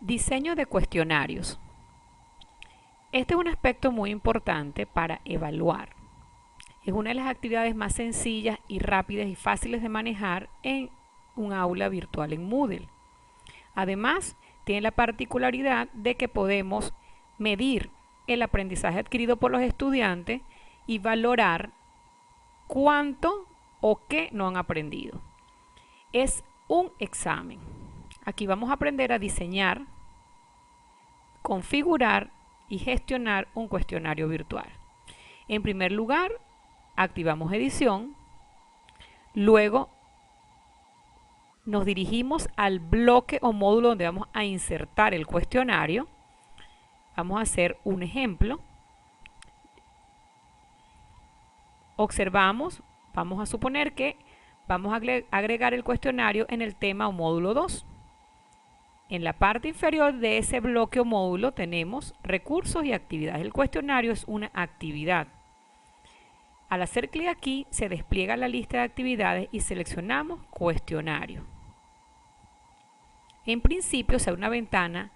Diseño de cuestionarios. Este es un aspecto muy importante para evaluar. Es una de las actividades más sencillas y rápidas y fáciles de manejar en un aula virtual en Moodle. Además, tiene la particularidad de que podemos medir el aprendizaje adquirido por los estudiantes y valorar cuánto o qué no han aprendido. Es un examen. Aquí vamos a aprender a diseñar, configurar y gestionar un cuestionario virtual. En primer lugar, activamos edición. Luego nos dirigimos al bloque o módulo donde vamos a insertar el cuestionario. Vamos a hacer un ejemplo. Observamos, vamos a suponer que vamos a agregar el cuestionario en el tema o módulo 2. En la parte inferior de ese bloque o módulo tenemos recursos y actividades. El cuestionario es una actividad. Al hacer clic aquí se despliega la lista de actividades y seleccionamos cuestionario. En principio se abre una ventana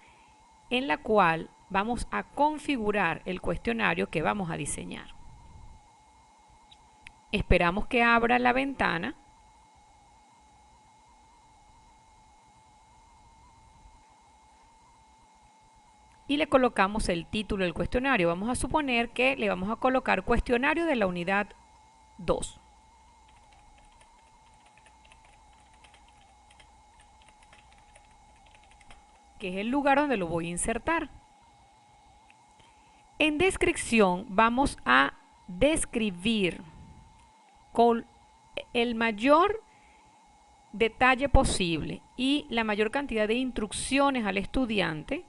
en la cual vamos a configurar el cuestionario que vamos a diseñar. Esperamos que abra la ventana. Y le colocamos el título del cuestionario. Vamos a suponer que le vamos a colocar cuestionario de la unidad 2. Que es el lugar donde lo voy a insertar. En descripción vamos a describir con el mayor detalle posible y la mayor cantidad de instrucciones al estudiante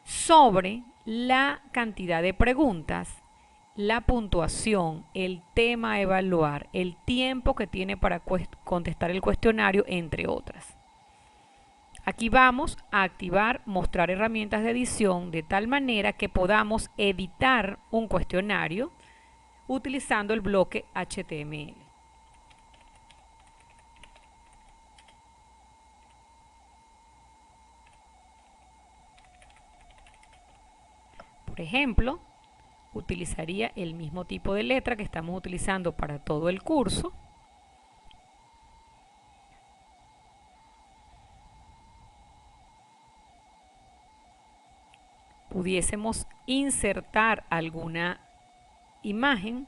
sobre la cantidad de preguntas, la puntuación, el tema a evaluar, el tiempo que tiene para contestar el cuestionario, entre otras. Aquí vamos a activar mostrar herramientas de edición de tal manera que podamos editar un cuestionario utilizando el bloque HTML. Por ejemplo, utilizaría el mismo tipo de letra que estamos utilizando para todo el curso. Pudiésemos insertar alguna imagen.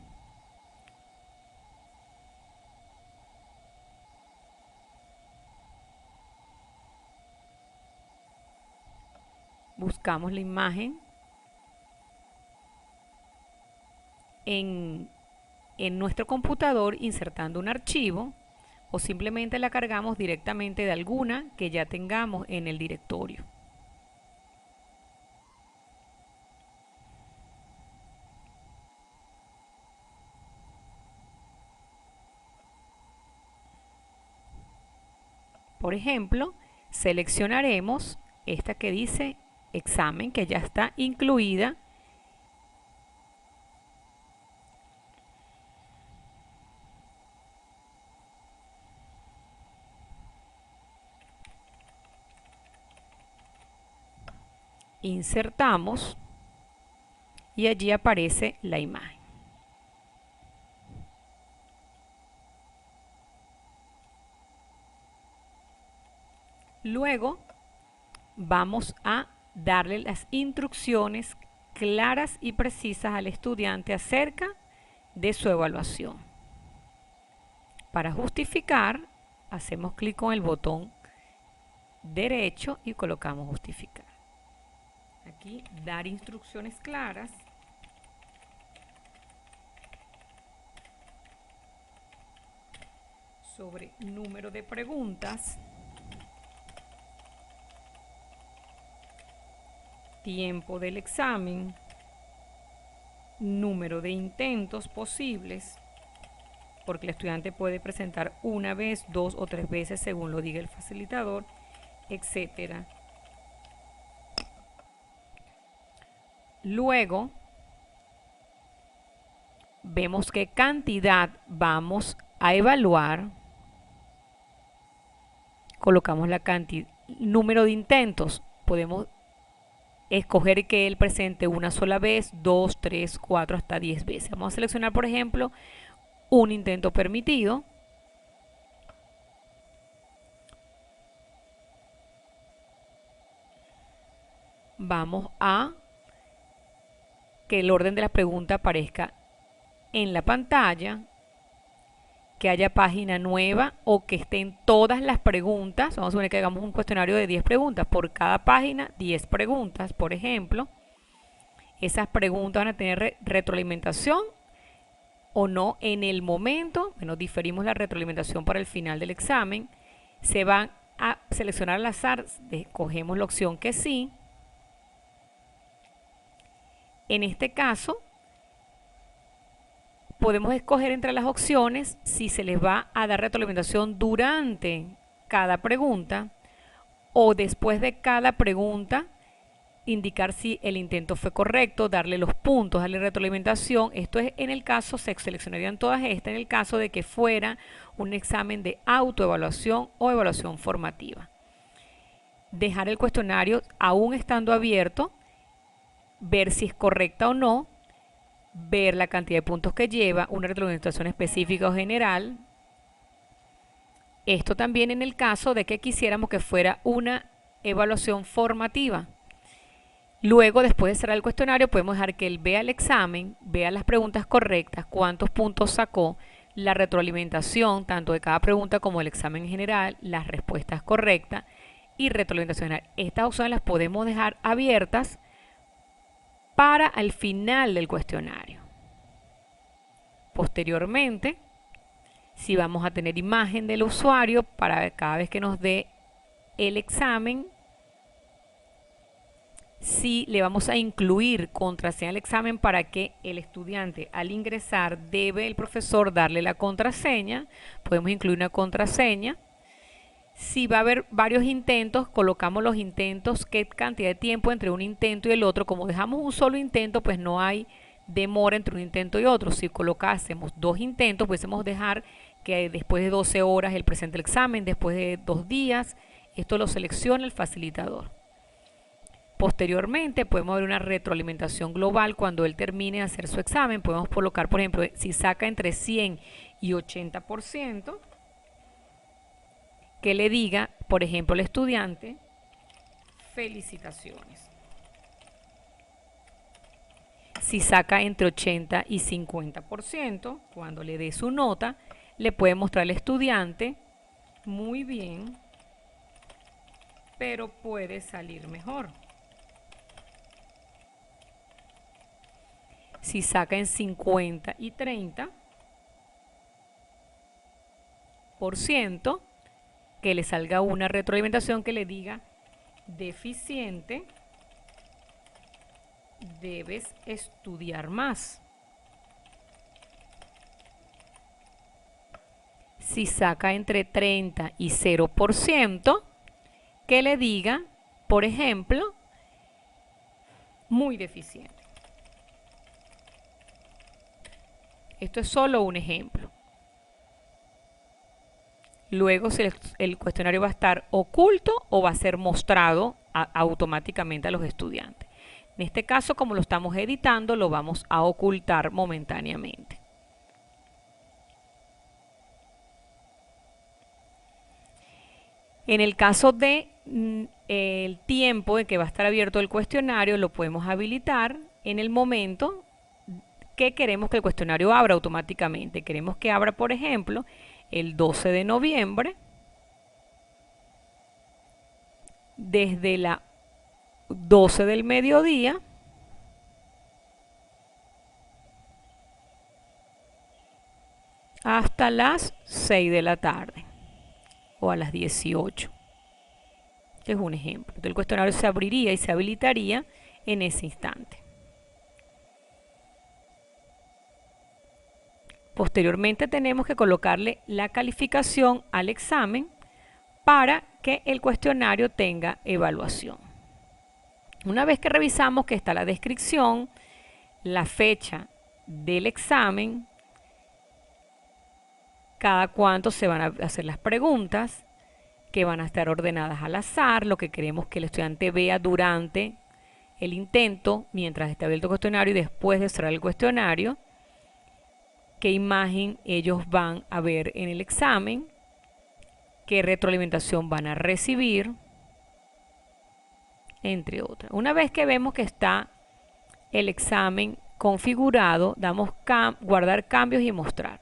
Buscamos la imagen en nuestro computador insertando un archivo o simplemente la cargamos directamente de alguna que ya tengamos en el directorio. Por ejemplo, seleccionaremos esta que dice examen, que ya está incluida . Insertamos y allí aparece la imagen. Luego vamos a darle las instrucciones claras y precisas al estudiante acerca de su evaluación. Para justificar, hacemos clic con el botón derecho y colocamos justificar. Aquí, dar instrucciones claras. Sobre número de preguntas, tiempo del examen, número de intentos posibles, porque el estudiante puede presentar una vez, 2 o 3 veces según lo diga el facilitador, etc. Luego vemos qué cantidad vamos a evaluar. Colocamos la cantidad, número de intentos. Podemos escoger que él presente una sola vez, 2, 3, 4, hasta 10 veces. Vamos a seleccionar, por ejemplo, un intento permitido. Vamos a que el orden de la pregunta aparezca en la pantalla, que haya página nueva o que estén todas las preguntas. Vamos a suponer que hagamos un cuestionario de 10 preguntas. Por cada página, 10 preguntas, por ejemplo. Esas preguntas van a tener retroalimentación o no en el momento. Bueno, diferimos la retroalimentación para el final del examen. Se van a seleccionar al azar. Escogemos la opción que sí. En este caso, podemos escoger entre las opciones si se les va a dar retroalimentación durante cada pregunta o después de cada pregunta, indicar si el intento fue correcto, darle los puntos, darle retroalimentación. Esto es en el caso, se seleccionarían todas estas en el caso de que fuera un examen de autoevaluación o evaluación formativa. Dejar el cuestionario aún estando abierto, ver si es correcta o no, ver la cantidad de puntos que lleva, una retroalimentación específica o general. Esto también en el caso de que quisiéramos que fuera una evaluación formativa. Luego, después de cerrar el cuestionario, podemos dejar que él vea el examen, vea las preguntas correctas, cuántos puntos sacó, la retroalimentación, tanto de cada pregunta como del examen en general, las respuestas correctas y retroalimentación general. Estas opciones las podemos dejar abiertas para el final del cuestionario. Posteriormente, si vamos a tener imagen del usuario para cada vez que nos dé el examen, si le vamos a incluir contraseña al examen para que el estudiante al ingresar debe el profesor darle la contraseña, podemos incluir una contraseña. Si va a haber varios intentos, colocamos los intentos, qué cantidad de tiempo entre un intento y el otro. Como dejamos un solo intento, pues no hay demora entre un intento y otro. Si colocásemos 2 intentos, pudiésemos dejar que después de 12 horas él presente el examen, después de 2 días. Esto lo selecciona el facilitador. Posteriormente podemos ver una retroalimentación global cuando él termine de hacer su examen. Podemos colocar, por ejemplo, si saca entre 100 y 80%, que le diga, por ejemplo, al estudiante, felicitaciones. Si saca entre 80 y 50%, cuando le dé su nota, le puede mostrar al estudiante, muy bien, pero puede salir mejor. Si saca en 50 y 30%, que le salga una retroalimentación que le diga, deficiente, debes estudiar más. Si saca entre 30 y 0%, que le diga, por ejemplo, muy deficiente. Esto es solo un ejemplo. Luego si el cuestionario va a estar oculto o va a ser mostrado automáticamente a los estudiantes. En este caso, como lo estamos editando, lo vamos a ocultar momentáneamente. En el caso de el tiempo en que va a estar abierto el cuestionario, lo podemos habilitar en el momento que queremos que el cuestionario abra automáticamente. Queremos que abra, por ejemplo, el 12 de noviembre, desde las 12 del mediodía hasta las 6 de la tarde o a las 18. Este es un ejemplo. Entonces, el cuestionario se abriría y se habilitaría en ese instante. Posteriormente tenemos que colocarle la calificación al examen para que el cuestionario tenga evaluación. Una vez que revisamos que está la descripción, la fecha del examen, cada cuánto se van a hacer las preguntas, que van a estar ordenadas al azar, lo que queremos que el estudiante vea durante el intento mientras está abierto el cuestionario y después de cerrar el cuestionario, qué imagen ellos van a ver en el examen, qué retroalimentación van a recibir, entre otras. Una vez que vemos que está el examen configurado, damos guardar cambios y mostrar.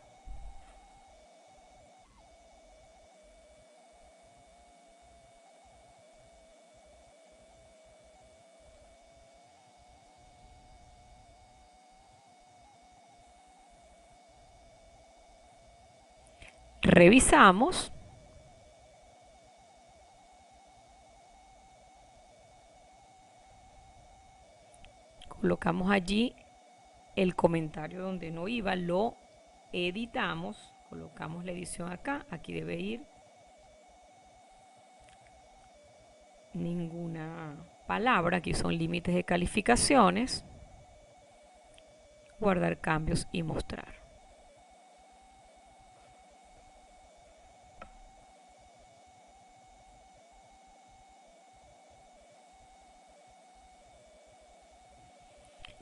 Revisamos. Colocamos allí el comentario donde no iba, lo editamos, colocamos la edición acá, aquí debe ir ninguna palabra, aquí son límites de calificaciones, guardar cambios y mostrar.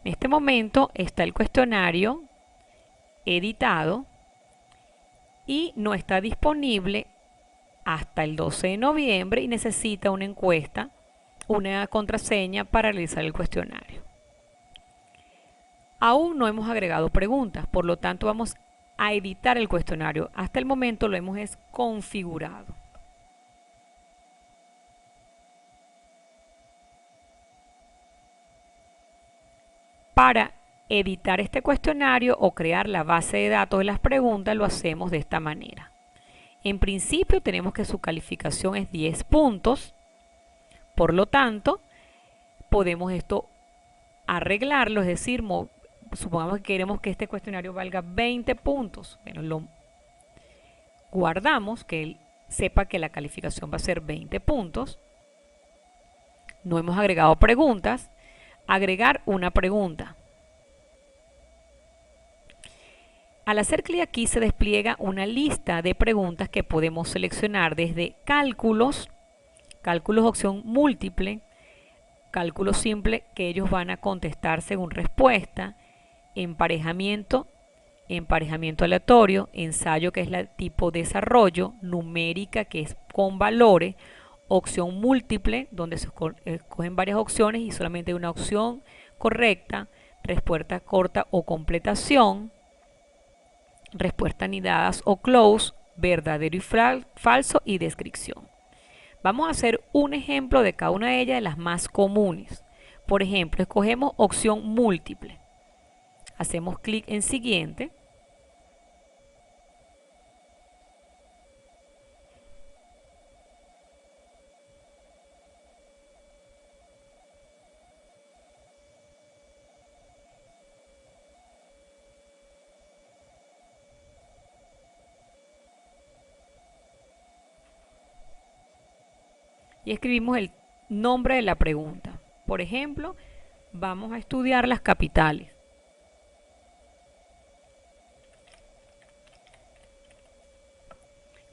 En este momento está el cuestionario editado y no está disponible hasta el 12 de noviembre y necesita una encuesta, una contraseña para realizar el cuestionario. Aún no hemos agregado preguntas, por lo tanto vamos a editar el cuestionario. Hasta el momento lo hemos configurado. Para editar este cuestionario o crear la base de datos de las preguntas lo hacemos de esta manera. En principio tenemos que su calificación es 10 puntos, por lo tanto podemos esto arreglarlo, es decir, supongamos que queremos que este cuestionario valga 20 puntos. Bueno, lo guardamos, que él sepa que la calificación va a ser 20 puntos. No hemos agregado preguntas. Agregar una pregunta. Al hacer clic aquí se despliega una lista de preguntas que podemos seleccionar desde cálculos, cálculos opción múltiple, cálculo simple que ellos van a contestar según respuesta, emparejamiento, emparejamiento aleatorio, ensayo que es el tipo desarrollo, numérica que es con valores, opción múltiple donde se escogen varias opciones y solamente una opción correcta, respuesta corta o completación, respuesta anidadas o close, verdadero y falso y descripción. Vamos a hacer un ejemplo de cada una de ellas, de las más comunes. Por ejemplo, escogemos opción múltiple. Hacemos clic en siguiente. Y escribimos el nombre de la pregunta. Por ejemplo, vamos a estudiar las capitales.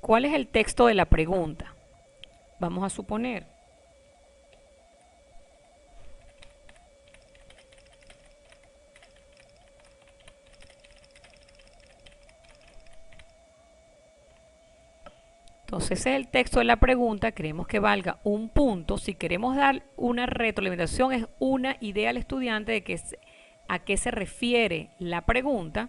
¿Cuál es el texto de la pregunta? Vamos a suponer. Entonces ese es el texto de la pregunta, queremos que valga un punto. Si queremos dar una retroalimentación, es una idea al estudiante de a qué se refiere la pregunta.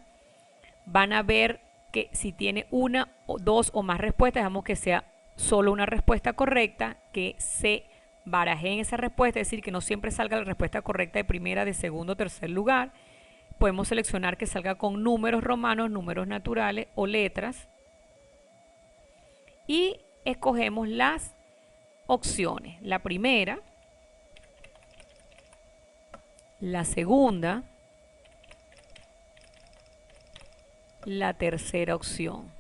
Van a ver que si tiene una, dos o más respuestas, dejamos que sea solo una respuesta correcta, que se baraje en esa respuesta, es decir, que no siempre salga la respuesta correcta de primera, de segundo o tercer lugar. Podemos seleccionar que salga con números romanos, números naturales o letras. Y escogemos las opciones. La primera, la segunda, la tercera opción.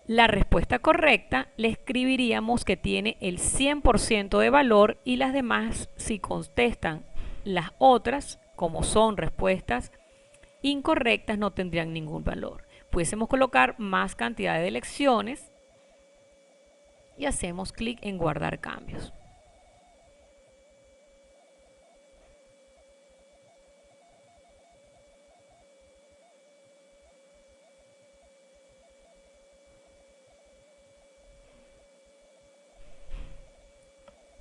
La respuesta correcta le escribiríamos que tiene el 100% de valor y las demás, si contestan las otras, como son respuestas incorrectas, no tendrían ningún valor. Pudiésemos colocar más cantidad de elecciones y hacemos clic en guardar cambios.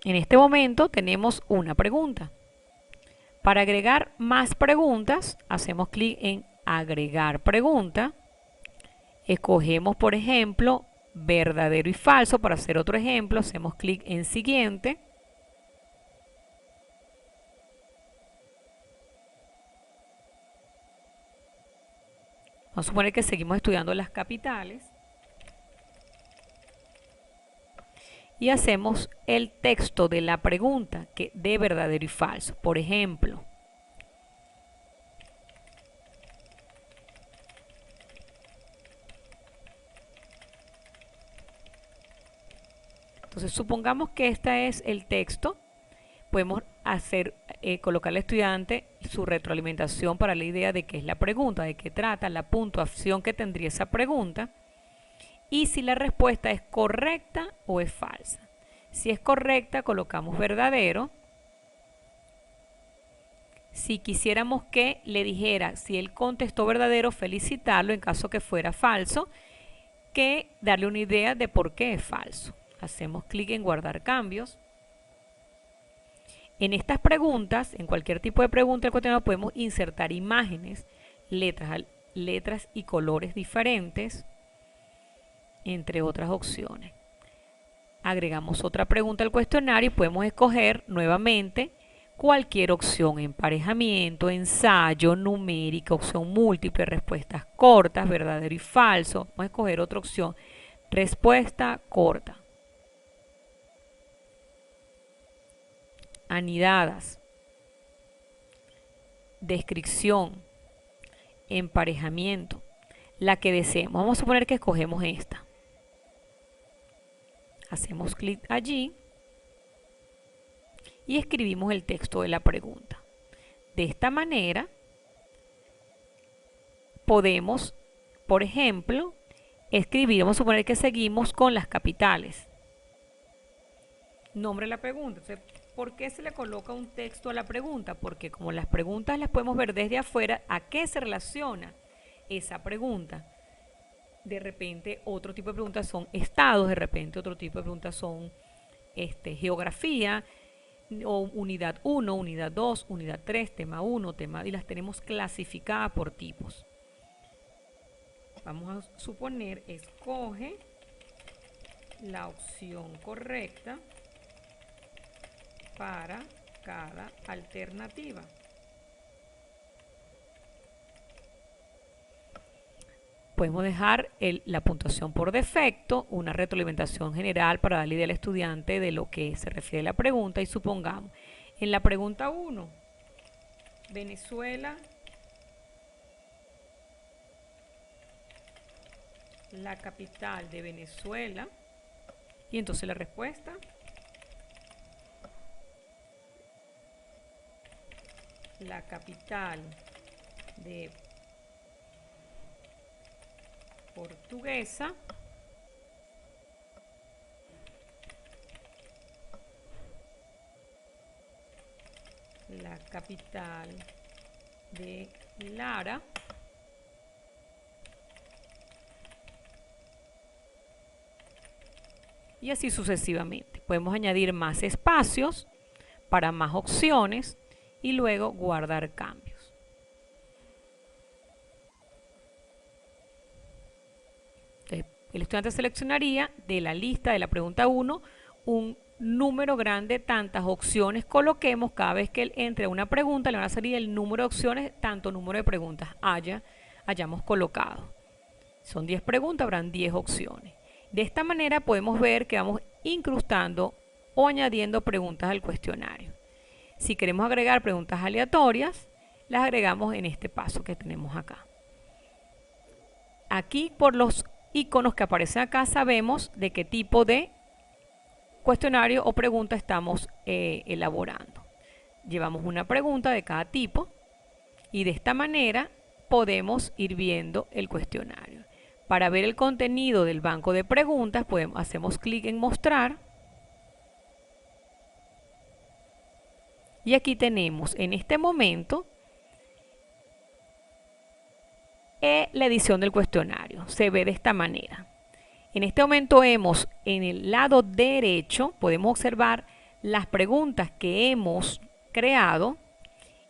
En este momento tenemos una pregunta. Para agregar más preguntas, hacemos clic en agregar pregunta. Escogemos, por ejemplo, verdadero y falso. Para hacer otro ejemplo, hacemos clic en siguiente. Vamos a suponer que seguimos estudiando las capitales. Y hacemos el texto de la pregunta de verdadero y falso. Por ejemplo, entonces supongamos que este es el texto. Podemos colocar al estudiante su retroalimentación para la idea de qué es la pregunta, de qué trata, la puntuación que tendría esa pregunta y si la respuesta es correcta o es falsa. Si es correcta, colocamos verdadero. Si quisiéramos que le dijera si él contestó verdadero, felicitarlo. En caso que fuera falso, que darle una idea de por qué es falso. Hacemos clic en guardar cambios. En estas preguntas, en cualquier tipo de pregunta del cuestionario, podemos insertar imágenes, letras y colores diferentes, entre otras opciones. Agregamos otra pregunta al cuestionario y podemos escoger nuevamente cualquier opción: emparejamiento, ensayo, numérica, opción múltiple, respuestas cortas, verdadero y falso. Vamos a escoger otra opción: respuesta corta. Anidadas, descripción, emparejamiento, la que deseemos. Vamos a suponer que escogemos esta. Hacemos clic allí y escribimos el texto de la pregunta. De esta manera podemos, por ejemplo, escribir, vamos a suponer que seguimos con las capitales. Nombre de la pregunta. Entonces, ¿por qué se le coloca un texto a la pregunta? Porque como las preguntas las podemos ver desde afuera, ¿a qué se relaciona esa pregunta? De repente otro tipo de preguntas son estados, de repente otro tipo de preguntas son geografía, o unidad 1, unidad 2, unidad 3, tema 1, tema, y las tenemos clasificadas por tipos. Vamos a suponer, escoge la opción correcta para cada alternativa. Podemos dejar la puntuación por defecto, una retroalimentación general para darle idea al estudiante de lo que se refiere a la pregunta. Y supongamos, en la pregunta 1, Venezuela, la capital de Venezuela. Y entonces la respuesta: la capital de Portuguesa la capital de Lara y así sucesivamente. Podemos añadir más espacios para más opciones y luego guardar cambios. El estudiante seleccionaría de la lista de la pregunta 1 un número grande, tantas opciones coloquemos. Cada vez que él entre a una pregunta le van a salir el número de opciones, tanto número de preguntas hayamos colocado. Son 10 preguntas, habrán 10 opciones. De esta manera podemos ver que vamos incrustando o añadiendo preguntas al cuestionario. Si queremos agregar preguntas aleatorias, las agregamos en este paso que tenemos acá. Aquí, por los iconos que aparecen acá, sabemos de qué tipo de cuestionario o pregunta estamos elaborando. Llevamos una pregunta de cada tipo y de esta manera podemos ir viendo el cuestionario. Para ver el contenido del banco de preguntas, hacemos clic en mostrar. Y aquí tenemos en este momento la edición del cuestionario. Se ve de esta manera. En este momento en el lado derecho, podemos observar las preguntas que hemos creado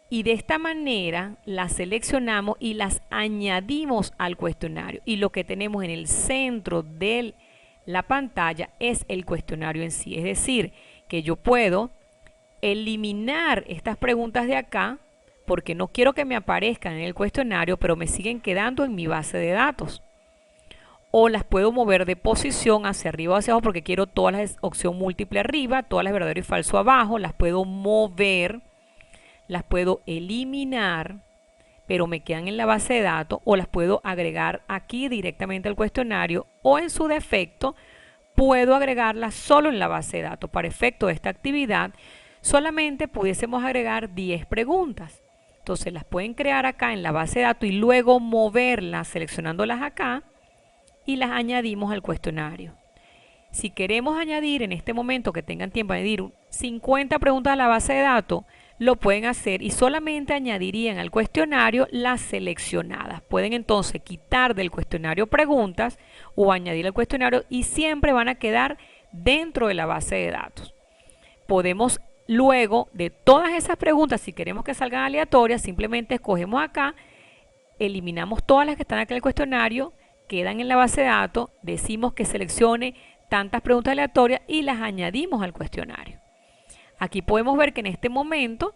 y de esta manera las seleccionamos y las añadimos al cuestionario. Y lo que tenemos en el centro de la pantalla es el cuestionario en sí. Es decir, que yo puedo eliminar estas preguntas de acá porque no quiero que me aparezcan en el cuestionario, pero me siguen quedando en mi base de datos. O las puedo mover de posición hacia arriba o hacia abajo porque quiero todas las opción múltiple arriba, todas las verdadero y falso abajo. Las puedo mover, las puedo eliminar, pero me quedan en la base de datos, o las puedo agregar aquí directamente al cuestionario, o en su defecto puedo agregarlas solo en la base de datos. Para efecto de esta actividad solamente pudiésemos agregar 10 preguntas. Entonces las pueden crear acá en la base de datos y luego moverlas seleccionándolas acá y las añadimos al cuestionario. Si queremos añadir en este momento, que tengan tiempo, añadir 50 preguntas a la base de datos, lo pueden hacer y solamente añadirían al cuestionario las seleccionadas. Pueden entonces quitar del cuestionario preguntas o añadir al cuestionario y siempre van a quedar dentro de la base de datos. Podemos luego de todas esas preguntas, si queremos que salgan aleatorias, simplemente escogemos acá, eliminamos todas las que están acá en el cuestionario, quedan en la base de datos, decimos que seleccione tantas preguntas aleatorias y las añadimos al cuestionario. Aquí podemos ver que en este momento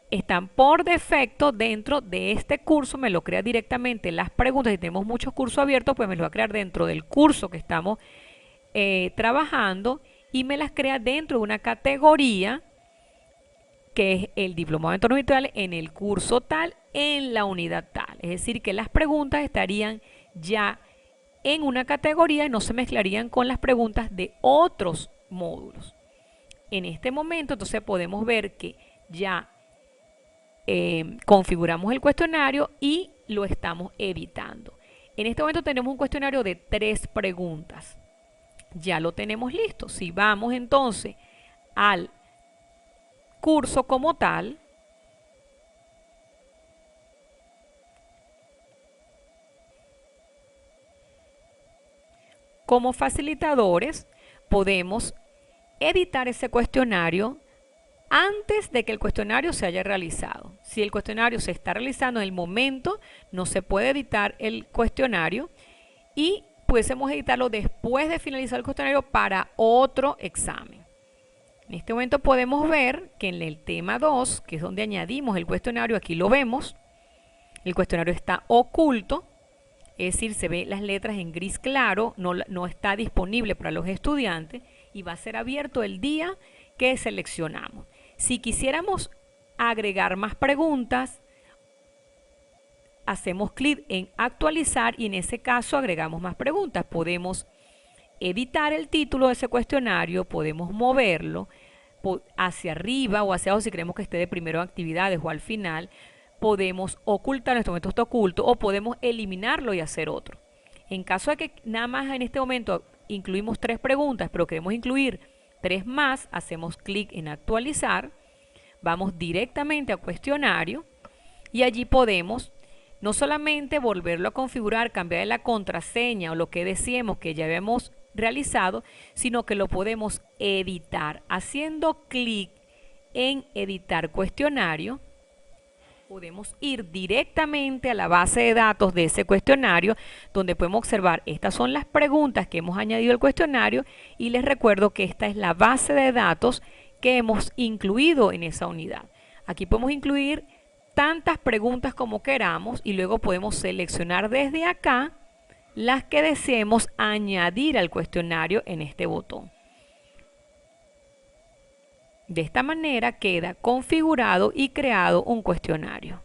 están por defecto dentro de este curso, me lo crea directamente las preguntas. Si tenemos muchos cursos abiertos, pues me lo va a crear dentro del curso que estamos trabajando y me las crea dentro de una categoría que es el diplomado de entornos virtuales en el curso tal, en la unidad tal. Es decir, que las preguntas estarían ya en una categoría y no se mezclarían con las preguntas de otros módulos. En este momento entonces podemos ver que ya configuramos el cuestionario y lo estamos editando. En este momento tenemos un cuestionario de 3 preguntas. Ya lo tenemos listo. Si vamos entonces al curso como tal, como facilitadores podemos editar ese cuestionario antes de que el cuestionario se haya realizado. Si el cuestionario se está realizando en el momento, no se puede editar el cuestionario y pudiésemos editarlo después de finalizar el cuestionario para otro examen. En este momento podemos ver que en el tema 2, que es donde añadimos el cuestionario, aquí lo vemos, el cuestionario está oculto, es decir, se ve las letras en gris claro, no está disponible para los estudiantes y va a ser abierto el día que seleccionamos. Si quisiéramos agregar más preguntas, hacemos clic en actualizar y en ese caso agregamos más preguntas. Podemos editar el título de ese cuestionario, podemos moverlo hacia arriba o hacia abajo si queremos que esté de primero en actividades o al final. Podemos ocultar, en este momento está oculto, o podemos eliminarlo y hacer otro. En caso de que nada más en este momento incluimos 3 preguntas, pero queremos incluir 3 más, hacemos clic en actualizar, vamos directamente a cuestionario y allí podemos no solamente volverlo a configurar, cambiar la contraseña o lo que decíamos que ya habíamos realizado, sino que lo podemos editar. Haciendo clic en editar cuestionario, podemos ir directamente a la base de datos de ese cuestionario, donde podemos observar, estas son las preguntas que hemos añadido al cuestionario y les recuerdo que esta es la base de datos que hemos incluido en esa unidad. Aquí podemos incluir tantas preguntas como queramos y luego podemos seleccionar desde acá las que deseemos añadir al cuestionario en este botón. De esta manera queda configurado y creado un cuestionario.